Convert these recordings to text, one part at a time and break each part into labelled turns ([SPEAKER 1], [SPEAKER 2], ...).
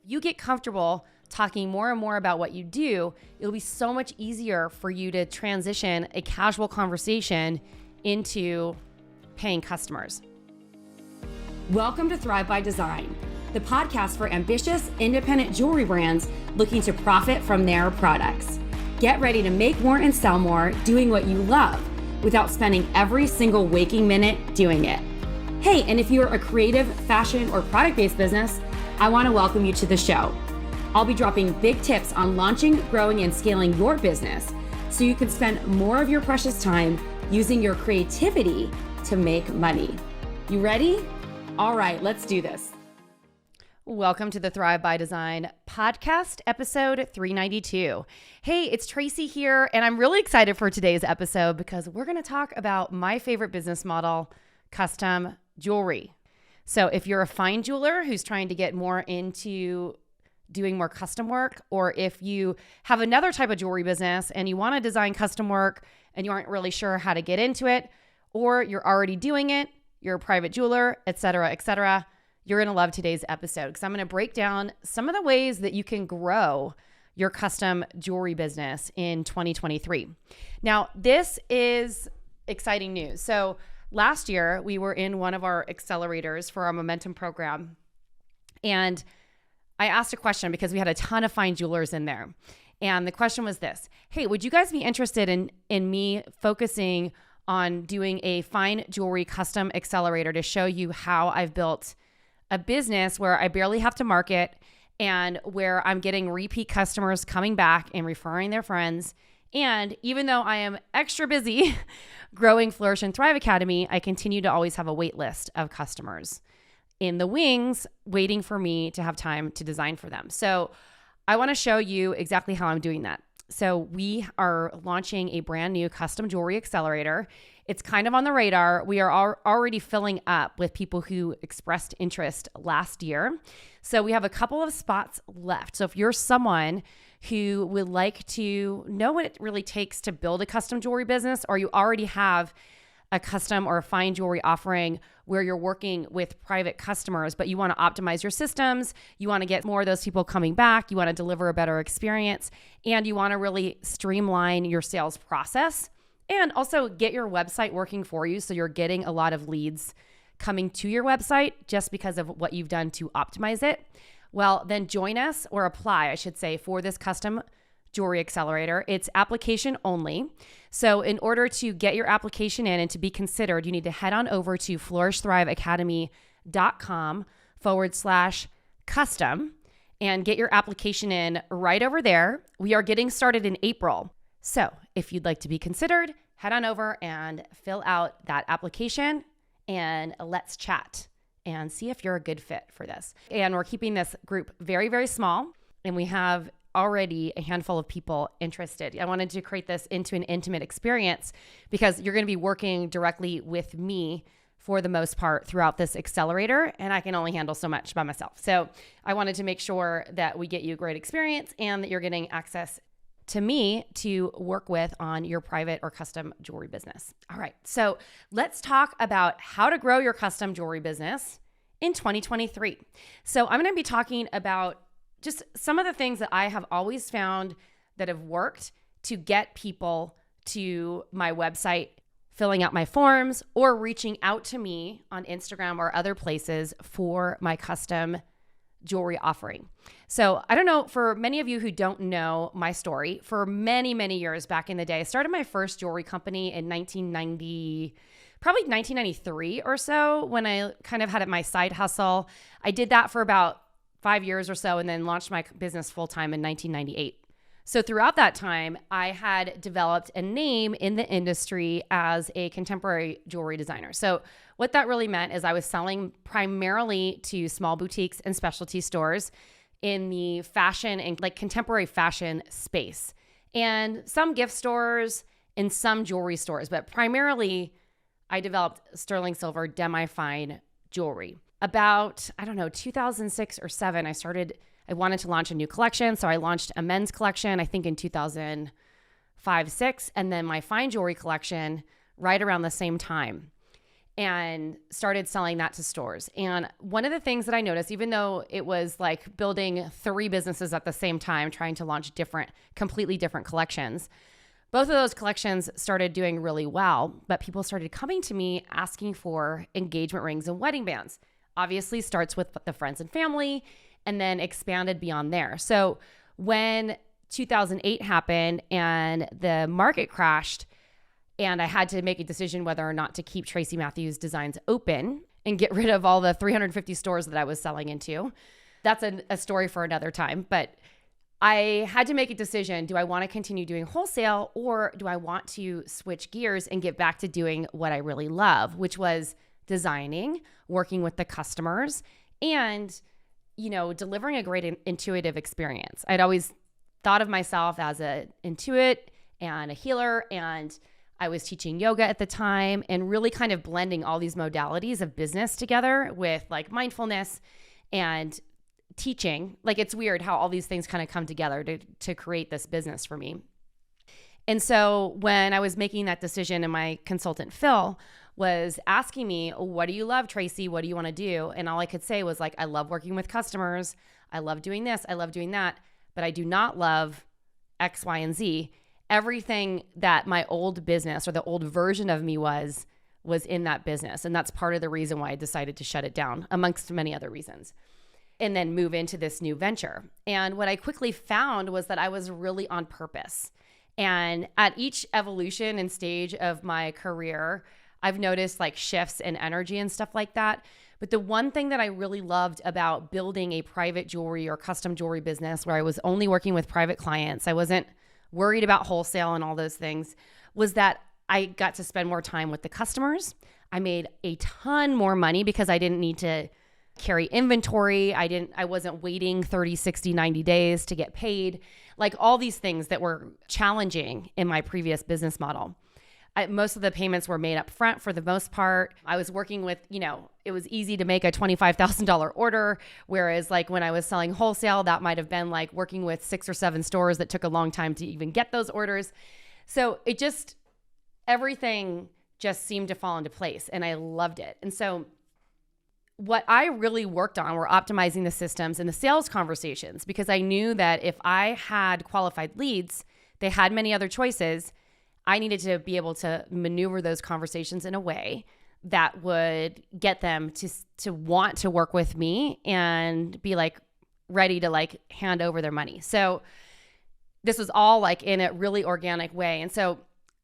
[SPEAKER 1] you get comfortable talking more and more about what you do, it'll be so much easier for you to transition a casual conversation into paying customers.
[SPEAKER 2] Welcome to Thrive by Design, the podcast for ambitious, independent jewelry brands looking to profit from their products. Get ready to make more and sell more doing what you love without spending every single waking minute doing it. Hey, and if you're a creative, fashion, or product-based business, I want to welcome you to the show. I'll be dropping big tips on launching, growing, and scaling your business so you can spend more of your precious time using your creativity to make money. You ready? All right, let's do this.
[SPEAKER 1] Welcome to the Thrive by Design podcast, episode 392. Hey, it's Tracy here, and I'm really excited for today's episode because we're going to talk about my favorite business model, custom jewelry. So if you're a fine jeweler who's trying to get more into doing more custom work, or if you have another type of jewelry business and you want to design custom work and you aren't really sure how to get into it, or you're already doing it, you're a private jeweler, et cetera, you're going to love today's episode because I'm going to break down some of the ways that you can grow your custom jewelry business in 2023. Now, this is exciting news. So last year, we were in one of our accelerators for our Momentum program, and I asked a question because we had a ton of fine jewelers in there. And the question was this: hey, would you guys be interested in me focusing on doing a fine jewelry custom accelerator to show you how I've built a business where I barely have to market and where I'm getting repeat customers coming back and referring their friends. And even though I am extra busy growing Flourish and Thrive Academy, I continue to always have a wait list of customers in the wings waiting for me to have time to design for them. So I want to show you exactly how I'm doing that. So we are launching a brand new custom jewelry accelerator. It's kind of on the radar. We are already filling up with people who expressed interest last year. So we have a couple of spots left. So if you're someone who would like to know what it really takes to build a custom jewelry business, or you already have a custom or a fine jewelry offering where you're working with private customers, but you want to optimize your systems, you want to get more of those people coming back, you want to deliver a better experience, and you want to really streamline your sales process and also get your website working for you so you're getting a lot of leads coming to your website just because of what you've done to optimize it. Well, then join us, or apply, I should say, for this custom jewelry accelerator. It's application only. So in order to get your application in and to be considered, you need to head on over to flourishthriveacademy.com/custom and get your application in right over there. We are getting started in April. So if you'd like to be considered, head on over and fill out that application and let's chat and see if you're a good fit for this. And we're keeping this group very, very small, and we have already a handful of people interested. I wanted to create this into an intimate experience because you're going to be working directly with me for the most part throughout this accelerator, and I can only handle so much by myself. So I wanted to make sure that we get you a great experience and that you're getting access to me to work with on your private or custom jewelry business. All right, so let's talk about how to grow your custom jewelry business in 2023. So I'm going to be talking about just some of the things that I have always found that have worked to get people to my website, filling out my forms, or reaching out to me on Instagram or other places for my custom jewelry offering. So I don't know, for many of you who don't know my story, for many, many years back in the day, I started my first jewelry company in 1993 or so, when I kind of had my side hustle. I did that for about 5 years or so, and then launched my business full-time in 1998. So throughout that time, I had developed a name in the industry as a contemporary jewelry designer. So what that really meant is I was selling primarily to small boutiques and specialty stores in the fashion and like contemporary fashion space, and some gift stores and some jewelry stores, but primarily I developed sterling silver demi-fine jewelry. About, 2006 or 7, I wanted to launch a new collection. So I launched a men's collection, I think in 2005, 6, and then my fine jewelry collection right around the same time. and started selling that to stores. And one of the things that I noticed, even though it was like building 3 businesses at the same time, trying to launch completely different collections, both of those collections started doing really well, but people started coming to me asking for engagement rings and wedding bands. Obviously starts with the friends and family and then expanded beyond there. So when 2008 happened and the market crashed, and I had to make a decision whether or not to keep Tracy Matthews Designs open and get rid of all the 350 stores that I was selling into. That's a story for another time. But I had to make a decision. Do I want to continue doing wholesale, or do I want to switch gears and get back to doing what I really love, which was designing, working with the customers, and, delivering a great intuitive experience. I'd always thought of myself as an intuit and a healer, and I was teaching yoga at the time and really kind of blending all these modalities of business together with like mindfulness and teaching. Like, it's weird how all these things kind of come together to create this business for me. And so when I was making that decision, and my consultant, Phil, was asking me, what do you love, Tracy? What do you want to do? And all I could say was like, I love working with customers. I love doing this. I love doing that. But I do not love X, Y, and Z. Everything that my old business or the old version of me was in that business. And that's part of the reason why I decided to shut it down, amongst many other reasons, and then move into this new venture. And what I quickly found was that I was really on purpose. And at each evolution and stage of my career, I've noticed like shifts in energy and stuff like that. But the one thing that I really loved about building a private jewelry or custom jewelry business where I was only working with private clients, I wasn't worried about wholesale and all those things, was that I got to spend more time with the customers. I made a ton more money because I didn't need to carry inventory. I wasn't waiting 30, 60, 90 days to get paid. Like all these things that were challenging in my previous business model. Most of the payments were made up front for the most part. I was working with, it was easy to make a $25,000 order. Whereas like when I was selling wholesale, that might've been like working with 6 or 7 stores that took a long time to even get those orders. So everything just seemed to fall into place, and I loved it. And so what I really worked on were optimizing the systems and the sales conversations, because I knew that if I had qualified leads, they had many other choices. I needed to be able to maneuver those conversations in a way that would get them to want to work with me and be like ready to like hand over their money. So this was all like in a really organic way. And so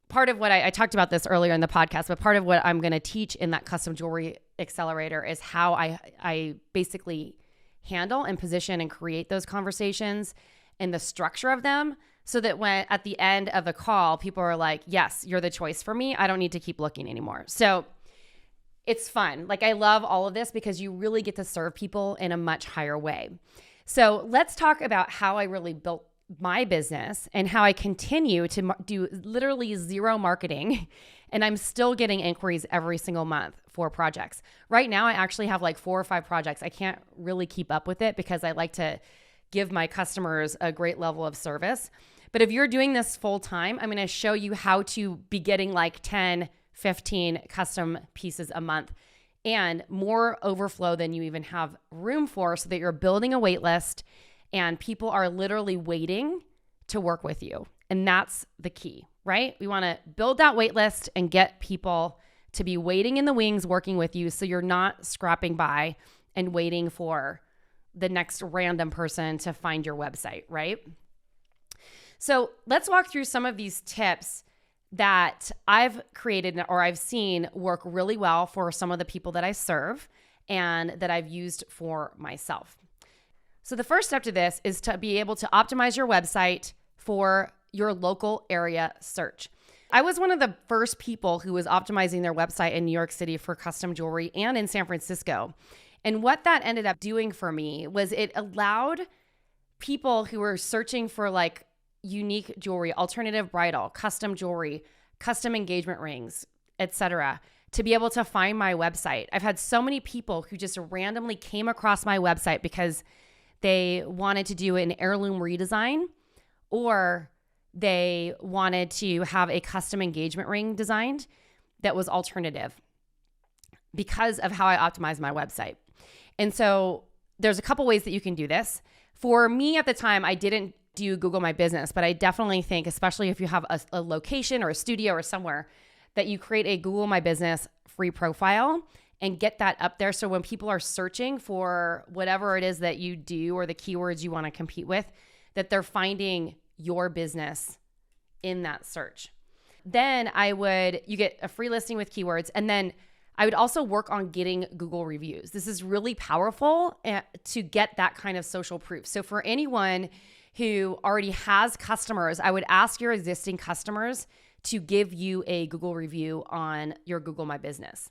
[SPEAKER 1] part of what I talked about this earlier in the podcast, but part of what I'm going to teach in that custom jewelry accelerator is how I basically handle and position and create those conversations and the structure of them, so that when at the end of a call, people are like, yes, you're the choice for me. I don't need to keep looking anymore. So it's fun. Like, I love all of this because you really get to serve people in a much higher way. So let's talk about how I really built my business and how I continue to do literally zero marketing. And I'm still getting inquiries every single month for projects. Right now, I actually have like 4 or 5 projects. I can't really keep up with it because I like to give my customers a great level of service. But if you're doing this full time, I'm going to show you how to be getting like 10, 15 custom pieces a month and more overflow than you even have room for, so that you're building a wait list and people are literally waiting to work with you. And that's the key, right? We want to build that wait list and get people to be waiting in the wings working with you, so you're not scrapping by and waiting for the next random person to find your website, right? So let's walk through some of these tips that I've created or I've seen work really well for some of the people that I serve and that I've used for myself. So the first step to this is to be able to optimize your website for your local area search. I was one of the first people who was optimizing their website in New York City for custom jewelry and in San Francisco. And what that ended up doing for me was it allowed people who were searching for like unique jewelry, alternative bridal, custom jewelry, custom engagement rings, etc., to be able to find my website. I've had so many people who just randomly came across my website because they wanted to do an heirloom redesign, or they wanted to have a custom engagement ring designed that was alternative. because of how I optimize my website. And so there's a couple ways that you can do this. For me at the time, I didn't do Google My Business, but I definitely think, especially if you have a location or a studio or somewhere, that you create a Google My Business free profile and get that up there. So when people are searching for whatever it is that you do or the keywords you want to compete with, that they're finding your business in that search. Then you get a free listing with keywords. And then I would also work on getting Google reviews. This is really powerful to get that kind of social proof. So for anyone who already has customers, I would ask your existing customers to give you a Google review on your Google My Business.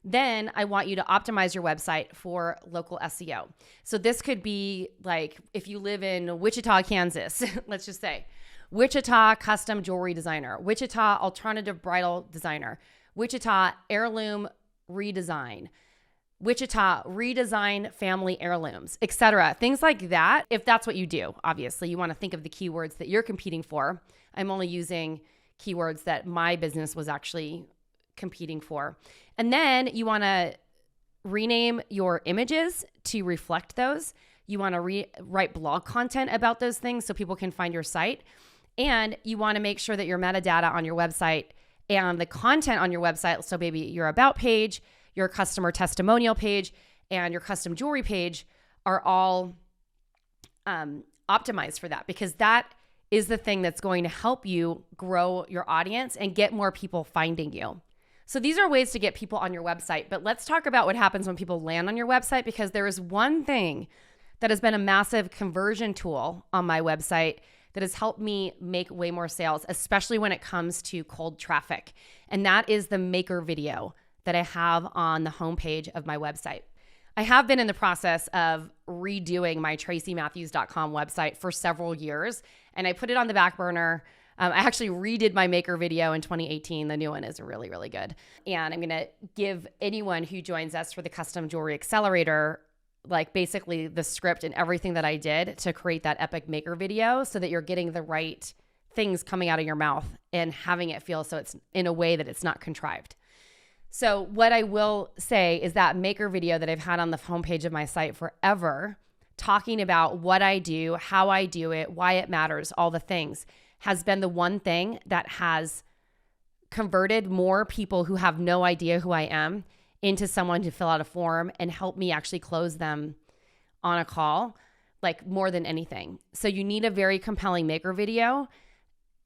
[SPEAKER 1] Then I want you to optimize your website for local SEO. So this could be like if you live in Wichita, Kansas, let's just say, Wichita custom jewelry designer, Wichita alternative bridal designer, Wichita heirloom redesign, Wichita redesign family heirlooms, etc. Things like that. If that's what you do, obviously you want to think of the keywords that you're competing for. I'm only using keywords that my business was actually competing for. And then you want to rename your images to reflect those. You want to write blog content about those things so people can find your site. And you want to make sure that your metadata on your website and the content on your website, so maybe your about page, your customer testimonial page, and your custom jewelry page are all optimized for that, because that is the thing that's going to help you grow your audience and get more people finding you. So these are ways to get people on your website, but let's talk about what happens when people land on your website, because there is one thing that has been a massive conversion tool on my website that has helped me make way more sales, especially when it comes to cold traffic. And that is the maker video that I have on the homepage of my website. I have been in the process of redoing my tracymatthews.com website for several years, and I put it on the back burner. I actually redid my maker video in 2018. The new one is really, really good. And I'm going to give anyone who joins us for the Custom Jewelry Accelerator, like basically the script and everything that I did to create that epic maker video so that you're getting the right things coming out of your mouth and having it feel so it's in a way that it's not contrived. So what I will say is that maker video that I've had on the homepage of my site forever, talking about what I do, how I do it, why it matters, all the things, has been the one thing that has converted more people who have no idea who I am into someone to fill out a form and help me actually close them on a call, like more than anything. So you need a very compelling maker video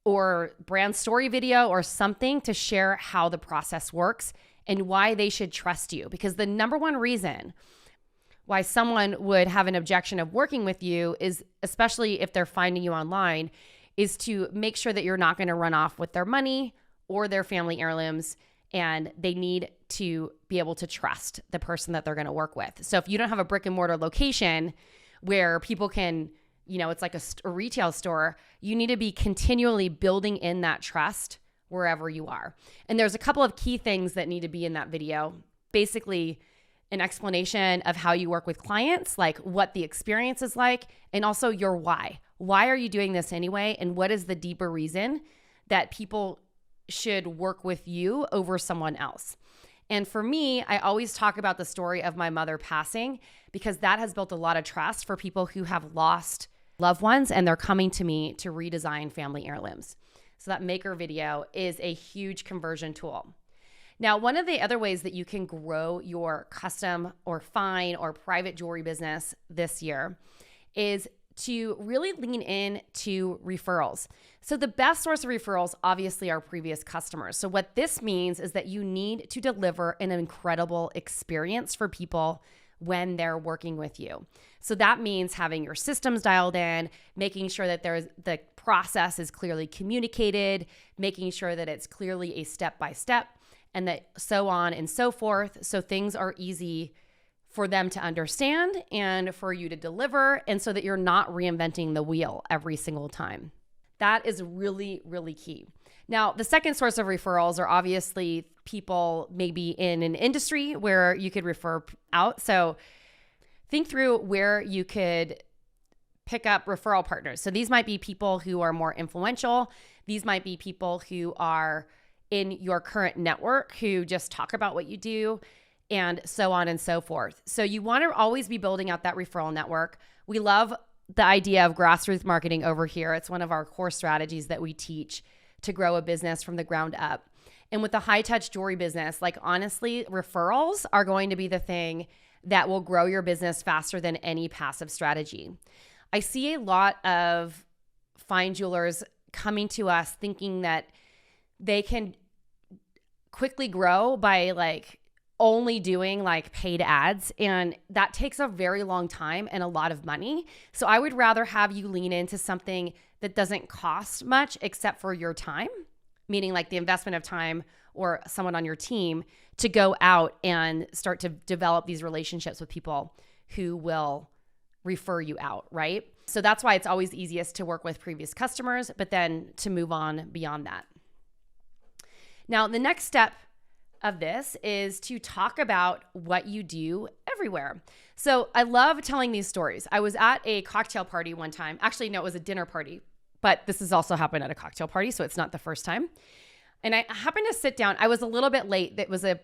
[SPEAKER 1] or brand story video or something to share how the process works and why they should trust you. Because the number one reason why someone would have an objection of working with you is, especially if they're finding you online, is to make sure that you're not going to run off with their money or their family heirlooms, and they need to be able to trust the person that they're going to work with. So if you don't have a brick and mortar location where people can, it's like a retail store, you need to be continually building in that trust wherever you are. And there's a couple of key things that need to be in that video. Basically, an explanation of how you work with clients, like what the experience is like, and also your why. Why are you doing this anyway? And what is the deeper reason that people should work with you over someone else? And for me, I always talk about the story of my mother passing, because that has built a lot of trust for people who have lost loved ones and they're coming to me to redesign family heirlooms. So that maker video is a huge conversion tool. Now, one of the other ways that you can grow your custom or fine or private jewelry business this year is to really lean in to referrals. So the best source of referrals obviously are previous customers. So what this means is that you need to deliver an incredible experience for people when they're working with you. So that means having your systems dialed in, making sure that the process is clearly communicated, making sure that it's clearly a step-by-step, and that so on and so forth. So things are easy for them to understand and for you to deliver, and so that you're not reinventing the wheel every single time. That is really, really key. Now, the second source of referrals are obviously people maybe in an industry where you could refer out. So think through where you could pick up referral partners. So these might be people who are more influential. These might be people who are in your current network who just talk about what you do. and so on and so forth. So you want to always be building out that referral network. We love the idea of grassroots marketing over here. It's one of our core strategies that we teach to grow a business from the ground up. And with the high touch jewelry business, like honestly, referrals are going to be the thing that will grow your business faster than any passive strategy. I see a lot of fine jewelers coming to us thinking that they can quickly grow by like only doing like paid ads, and that takes a very long time and a lot of money. So I would rather have you lean into something that doesn't cost much except for your time, meaning like the investment of time or someone on your team to go out and start to develop these relationships with people who will refer you out, right? So that's why it's always easiest to work with previous customers, but then to move on beyond that. Now, the next step of this is to talk about what you do everywhere. So I love telling these stories. I was at a cocktail party one time. Actually, no, it was a dinner party, but this has also happened at a cocktail party, so it's not the first time. And I happened to sit down. I was a little bit late. It was a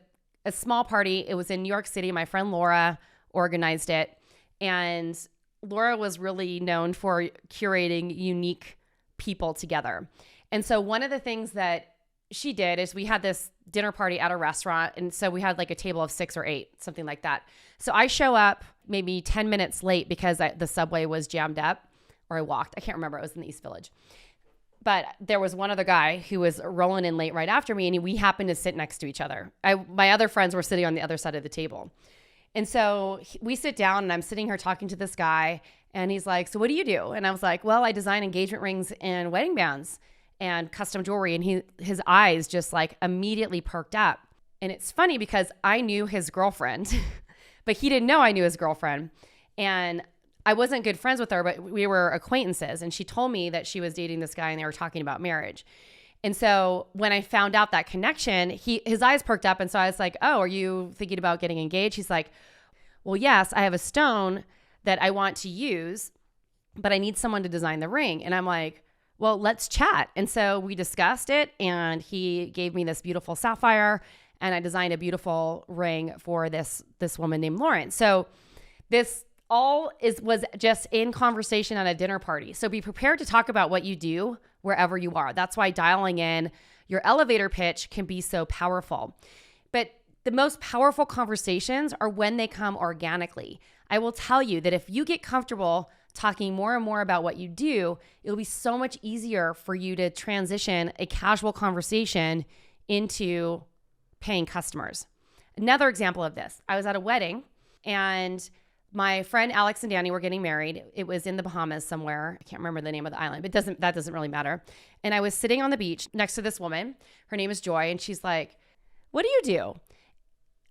[SPEAKER 1] small party. It was in New York City. My friend Laura organized it. And Laura was really known for curating unique people together. And so one of the things that she did is we had this dinner party at a restaurant. And so we had like a table of 6 or 8, something like that. So I show up maybe 10 minutes late because the subway was jammed up, or I walked. I can't remember. It was in the East Village. But there was one other guy who was rolling in late right after me, and we happened to sit next to each other. My other friends were sitting on the other side of the table. And so we sit down, and I'm sitting here talking to this guy, and he's like, so what do you do? And I was like, well, I design engagement rings and wedding bands and custom jewelry. And his eyes just like immediately perked up. And it's funny because I knew his girlfriend, but he didn't know I knew his girlfriend. And I wasn't good friends with her, but we were acquaintances. And she told me that she was dating this guy and they were talking about marriage. And so when I found out that connection, his eyes perked up. And so I was like, oh, are you thinking about getting engaged? He's like, well, yes, I have a stone that I want to use, but I need someone to design the ring. And I'm like, well, let's chat. And so we discussed it, and he gave me this beautiful sapphire, and I designed a beautiful ring for this woman named Lauren. So this all was just in conversation at a dinner party. So be prepared to talk about what you do wherever you are. That's why dialing in your elevator pitch can be so powerful. But the most powerful conversations are when they come organically. I will tell you that if you get comfortable talking more and more about what you do, it'll be so much easier for you to transition a casual conversation into paying customers. Another example of this, I was at a wedding, and my friend Alex and Danny were getting married. It was in the Bahamas somewhere. I can't remember the name of the island, but that doesn't really matter. And I was sitting on the beach next to this woman. Her name is Joy, and she's like, what do you do?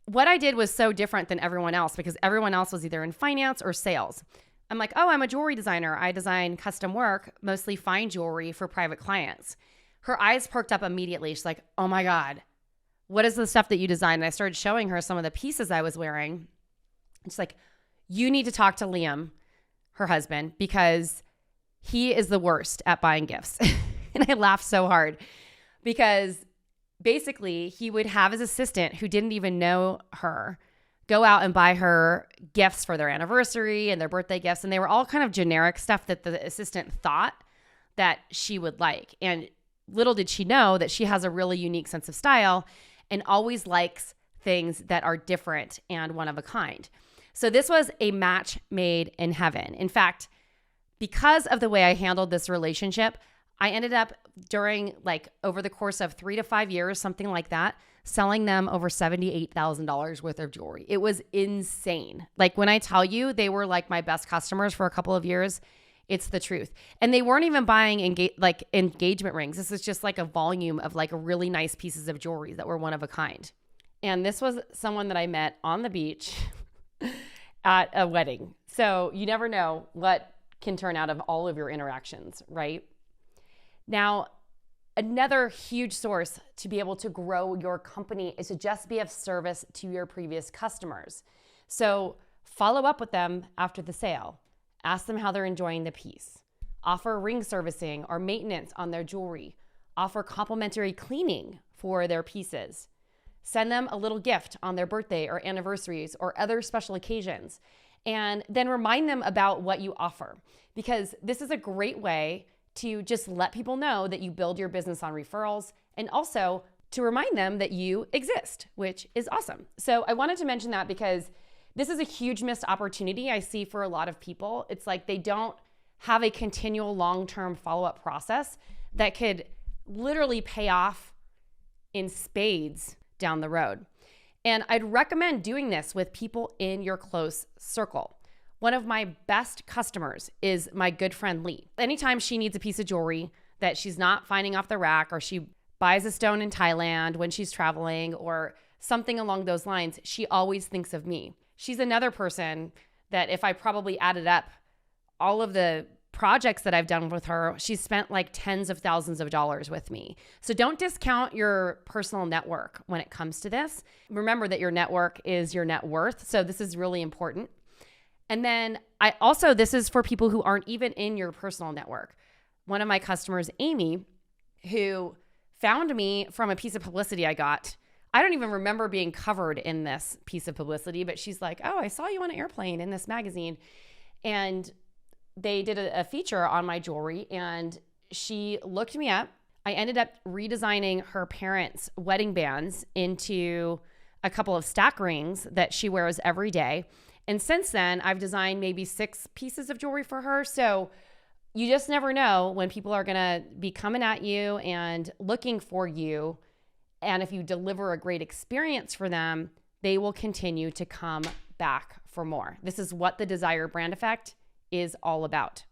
[SPEAKER 1] What I did was so different than everyone else because everyone else was either in finance or sales. I'm like, oh, I'm a jewelry designer. I design custom work, mostly fine jewelry for private clients. Her eyes perked up immediately. She's like, oh my God, what is the stuff that you design? And I started showing her some of the pieces I was wearing. And she's like, you need to talk to Liam, her husband, because he is the worst at buying gifts. And I laughed so hard because basically he would have his assistant who didn't even know her go out and buy her gifts for their anniversary and their birthday gifts. And they were all kind of generic stuff that the assistant thought that she would like. And little did she know that she has a really unique sense of style and always likes things that are different and one of a kind. So this was a match made in heaven. In fact, because of the way I handled this relationship, I ended up over the course of 3 to 5 years, something like that, selling them over $78,000 worth of jewelry. It was insane. Like when I tell you they were like my best customers for a couple of years, it's the truth. And they weren't even buying engagement rings. This is just like a volume of like really nice pieces of jewelry that were one of a kind. And this was someone that I met on the beach at a wedding. So you never know what can turn out of all of your interactions, right? Now, another huge source to be able to grow your company is to just be of service to your previous customers. So follow up with them after the sale. Ask them how they're enjoying the piece. Offer ring servicing or maintenance on their jewelry. Offer complimentary cleaning for their pieces. Send them a little gift on their birthday or anniversaries or other special occasions. And then remind them about what you offer, because this is a great way to just let people know that you build your business on referrals, and also to remind them that you exist, which is awesome. So I wanted to mention that because this is a huge missed opportunity I see for a lot of people. It's like they don't have a continual long-term follow-up process that could literally pay off in spades down the road. And I'd recommend doing this with people in your close circle. One of my best customers is my good friend Lee. Anytime she needs a piece of jewelry that she's not finding off the rack, or she buys a stone in Thailand when she's traveling or something along those lines, she always thinks of me. She's another person that if I probably added up all of the projects that I've done with her, she's spent like tens of thousands of dollars with me. So don't discount your personal network when it comes to this. Remember that your network is your net worth. So this is really important. And then this is for people who aren't even in your personal network. One of my customers, Amy, who found me from a piece of publicity I got. I don't even remember being covered in this piece of publicity, but she's like, oh, I saw you on an airplane in this magazine. And they did a feature on my jewelry, and she looked me up. I ended up redesigning her parents' wedding bands into a couple of stack rings that she wears every day. And since then, I've designed maybe 6 pieces of jewelry for her. So you just never know when people are gonna be coming at you and looking for you. And if you deliver a great experience for them, they will continue to come back for more. This is what the desire brand effect is all about.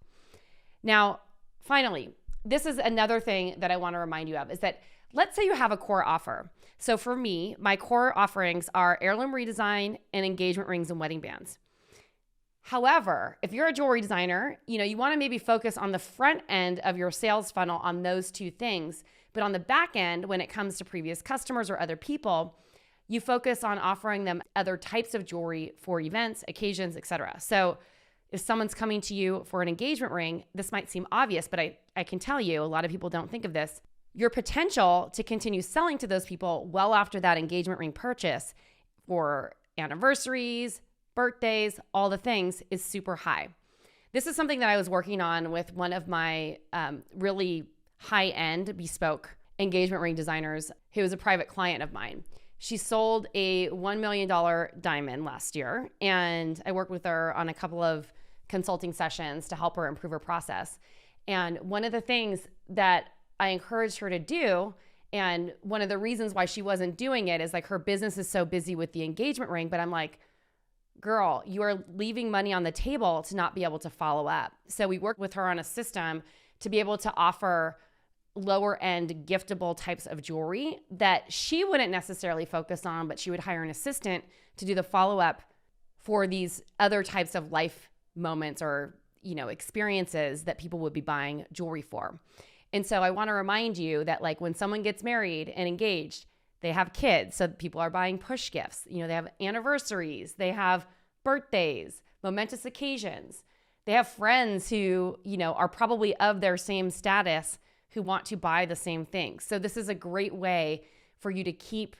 [SPEAKER 1] Now, finally, this is another thing that I want to remind you of, is that let's say you have a core offer. So for me, my core offerings are heirloom redesign and engagement rings and wedding bands. However, if you're a jewelry designer, you want to maybe focus on the front end of your sales funnel on those 2 things. But on the back end, when it comes to previous customers or other people, you focus on offering them other types of jewelry for events, occasions, etc. So if someone's coming to you for an engagement ring, this might seem obvious, but I can tell you, a lot of people don't think of this. Your potential to continue selling to those people well after that engagement ring purchase for anniversaries, birthdays, all the things is super high. This is something that I was working on with one of my really high-end bespoke engagement ring designers who was a private client of mine. She sold a $1 million diamond last year, and I worked with her on a couple of consulting sessions to help her improve her process. And one of the things that I encouraged her to do, and one of the reasons why she wasn't doing it, is like her business is so busy with the engagement ring, but I'm like, girl, you are leaving money on the table to not be able to follow up. So we worked with her on a system to be able to offer lower end giftable types of jewelry that she wouldn't necessarily focus on, but she would hire an assistant to do the follow-up for these other types of life moments or, experiences that people would be buying jewelry for. And so I want to remind you that like when someone gets married and engaged, they have kids. So people are buying push gifts. They have anniversaries, they have birthdays, momentous occasions. They have friends who, are probably of their same status who want to buy the same things. So this is a great way for you to keep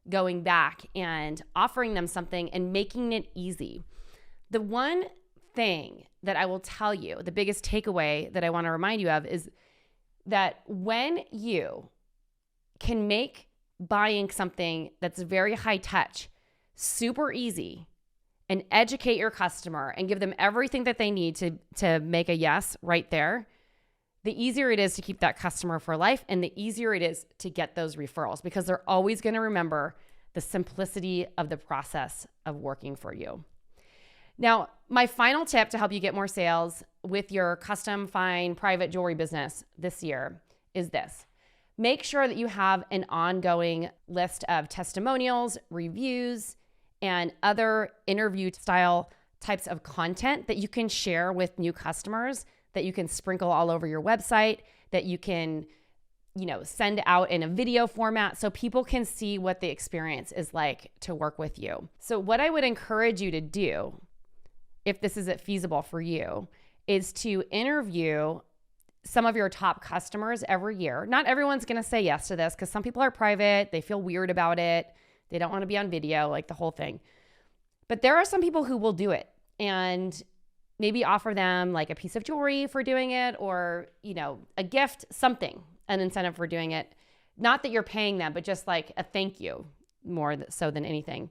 [SPEAKER 1] going back and offering them something and making it easy. The one thing that I will tell you, the biggest takeaway that I want to remind you of, is that when you can make buying something that's very high touch super easy and educate your customer and give them everything that they need to make a yes right there, the easier it is to keep that customer for life, and the easier it is to get those referrals, because they're always going to remember the simplicity of the process of working for you. Now, my final tip to help you get more sales with your custom fine private jewelry business this year is this. Make sure that you have an ongoing list of testimonials, reviews, and other interview style types of content that you can share with new customers, that you can sprinkle all over your website, that you can, send out in a video format so people can see what the experience is like to work with you. So what I would encourage you to do, if this isn't feasible for you, is to interview some of your top customers every year. Not everyone's going to say yes to this because some people are private. They feel weird about it. They don't want to be on video, like the whole thing. But there are some people who will do it and maybe offer them like a piece of jewelry for doing it, or, a gift, something, an incentive for doing it. Not that you're paying them, but just like a thank you more so than anything.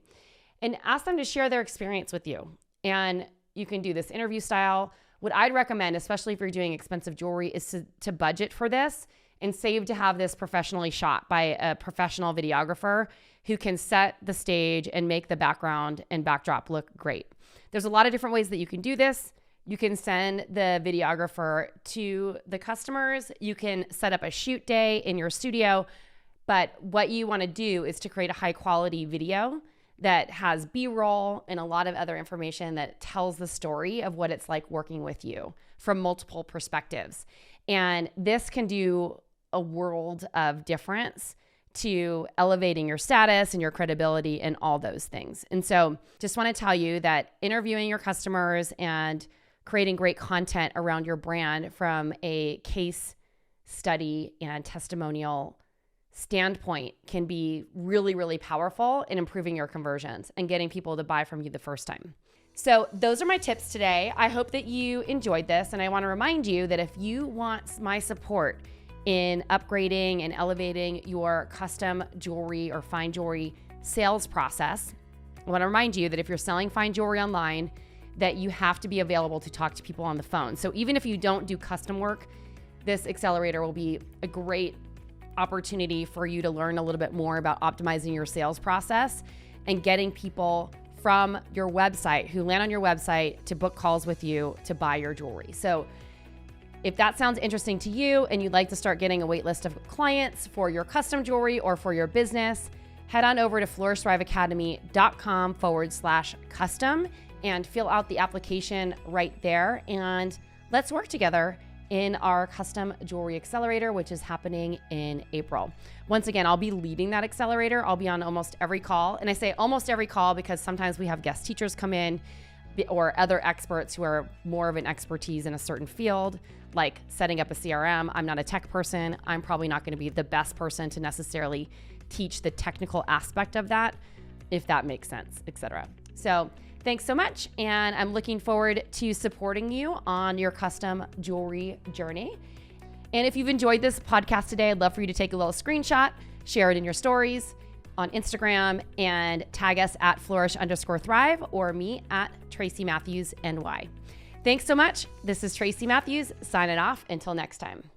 [SPEAKER 1] And ask them to share their experience with you. And you can do this interview style. What I'd recommend, especially if you're doing expensive jewelry, is to budget for this and save to have this professionally shot by a professional videographer who can set the stage and make the background and backdrop look great. There's a lot of different ways that you can do this. You can send the videographer to the customers. You can set up a shoot day in your studio. But what you want to do is to create a high quality video that has B-roll and a lot of other information that tells the story of what it's like working with you from multiple perspectives. And this can do a world of difference to elevating your status and your credibility and all those things. And so just want to tell you that interviewing your customers and creating great content around your brand from a case study and testimonial standpoint can be really, really powerful in improving your conversions and getting people to buy from you the first time. So those are my tips today. I hope that you enjoyed this. And I want to remind you that if you want my support in upgrading and elevating your custom jewelry or fine jewelry sales process, I want to remind you that if you're selling fine jewelry online, that you have to be available to talk to people on the phone. So even if you don't do custom work, this accelerator will be a great opportunity for you to learn a little bit more about optimizing your sales process and getting people from your website who land on your website to book calls with you to buy your jewelry. So if that sounds interesting to you and you'd like to start getting a wait list of clients for your custom jewelry or for your business, head on over to flourishthriveacademy.com/custom and fill out the application right there. And let's work together in our custom jewelry accelerator, which is happening in April. Once again, I'll be leading that accelerator. I'll be on almost every call. And I say almost every call because sometimes we have guest teachers come in or other experts who are more of an expertise in a certain field, like setting up a CRM. I'm not a tech person. I'm probably not going to be the best person to necessarily teach the technical aspect of that, if that makes sense, etc. So thanks so much. And I'm looking forward to supporting you on your custom jewelry journey. And if you've enjoyed this podcast today, I'd love for you to take a little screenshot, share it in your stories on Instagram, and tag us at flourish_thrive or me at Tracy Matthews NY. Thanks so much. This is Tracy Matthews signing off. Until next time.